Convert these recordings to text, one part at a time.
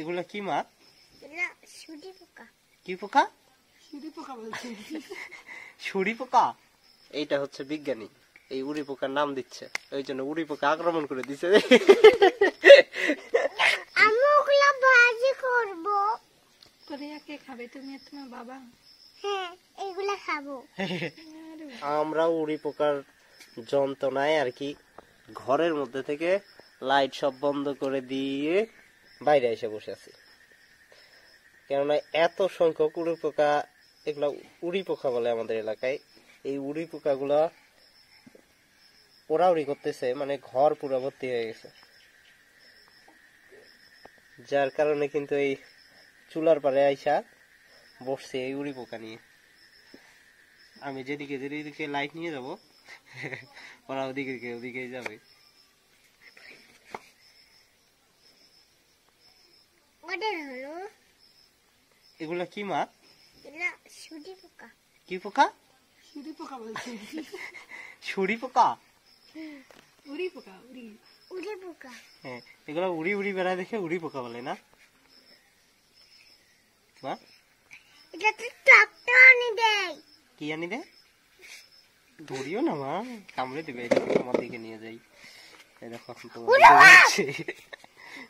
এগুলা কি মা? এগুলা শুঁড়ি পোকা। কি পোকা? শুঁড়ি পোকা বলছে। শুঁড়ি পোকা। এইটা হচ্ছে বিজ্ঞানী এই উড়ি পোকার নাম দিচ্ছে, ওই জন্য উড়ি পোকা আক্রমণ করে দিছে। আমি ওগুলা ভাজি করব। কোরিয়া কে খাবে, তুমি আর তোমার বাবা? হ্যাঁ, এগুলা খাবো। আমরা উড়ি পোকার যন্ত্রণায় আর কি ঘরের মধ্যে থেকে লাইট সব বন্ধ করে দিয়ে বাইরে এসে বসে আছি, কেননা এত সংখ্যক উড়ি পোকা, এগুলা উড়ি পোকা বলে আমাদের এলাকায়। এই উড়ি পোকা গুলা ওড়াউড়ি করতেছে, মানে ঘর পুরো ভর্তি হয়ে গেছে, যার কারণে কিন্তু এই চুলার পারে আইসা বসছে এই উড়ি পোকা নিয়ে। আমি যেদিকে লাইট নিয়ে যাব ওরা ওদিকেই যাবে। এগুলা কি মা? এগুলা শুঁড়ি পোকা। কি পোকা? শুঁড়ি পোকা বলছে। শুঁড়ি পোকা। উড়ি পোকা, উড়ি উড়ি পোকা। হ্যাঁ, এগুলা উড়ি উড়ি বেড়ায় দেখে উড়ি পোকা বলে না মা? এটা তো টকটা আনি দেয়। কি আনি দে? ধরিও না মা, কামড়ে দিবে। এই দেখো তোমার দিকে নিয়ে যাই, এই দেখো এখন তোমার দিকে যাচ্ছে।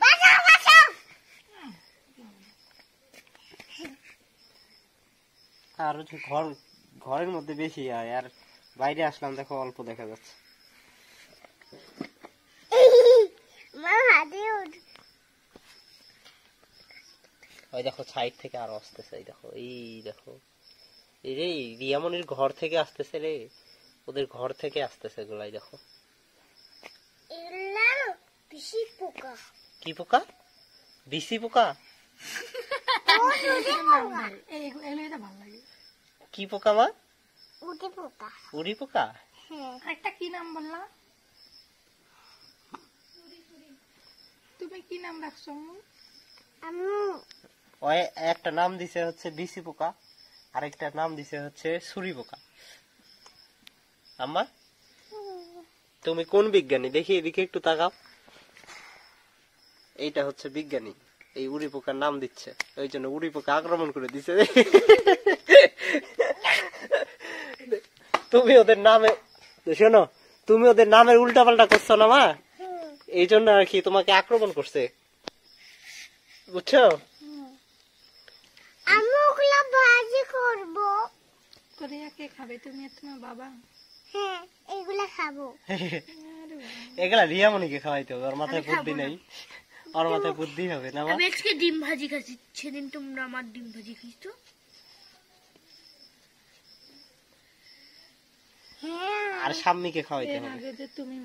বাঁচাও, বাঁচাও। আর হচ্ছে ঘরের মধ্যে বেশি হয়, আর বাইরে আসলাম দেখো অল্প দেখা যাচ্ছে। মা হাতে ওই দেখো সাইড থেকে আরো আসতেছে, এই দেখো এই রে রিয়ামনির ঘর থেকে আসতেছে রে, ওদের ঘর থেকে আসতেছে এগুলাই দেখো। এগুলা বিশি পোকা। কি পোকা? বিসি পোকা। কি পোকা মা? উড়ি পোকা। উড়ি পোকা। হ্যাঁ। একটা কি নাম বললা তুমি? কি নাম রাখছো? আমি ওই একটা নাম দিছে হচ্ছে বিসি পোকা, আরেকটা নাম দিছে হচ্ছে ছুরি পোকা। আম্মা তুমি কোন বিজ্ঞানী দেখি এদিকে একটু তাকাও। এইটা হচ্ছে বিজ্ঞানী এই উড়ি পোকার নাম দিচ্ছে, ওই জন্য উড়ি পোকা আক্রমণ করে দিছে। তুমি ওদের নামে শোনো, তুমি ওদের নামের উল্টা পাল্টা করছো না মা, এই জন্য আর কি তোমাকে আক্রমণ করছে, বুঝছো? আমি ওগুলা ভাজি করব। কোরিয়া কে খাবে, তুমি আর তোমার বাবা? হ্যাঁ, এগুলা খাবো। এগুলা রিয়ামনিকে খাওয়াইতে হবে, ওর মাথায় বুদ্ধি নেই, ওর মাথায় বুদ্ধি হবে না মা? আমি আজকে ডিম ভাজি খাচ্ছি, সেদিন তোমরা আমার ডিম ভাজি খাইছো। হ্যাঁ, আর সাম্মিকে খাওয়াইতে এর হবে। আগে যে তুমি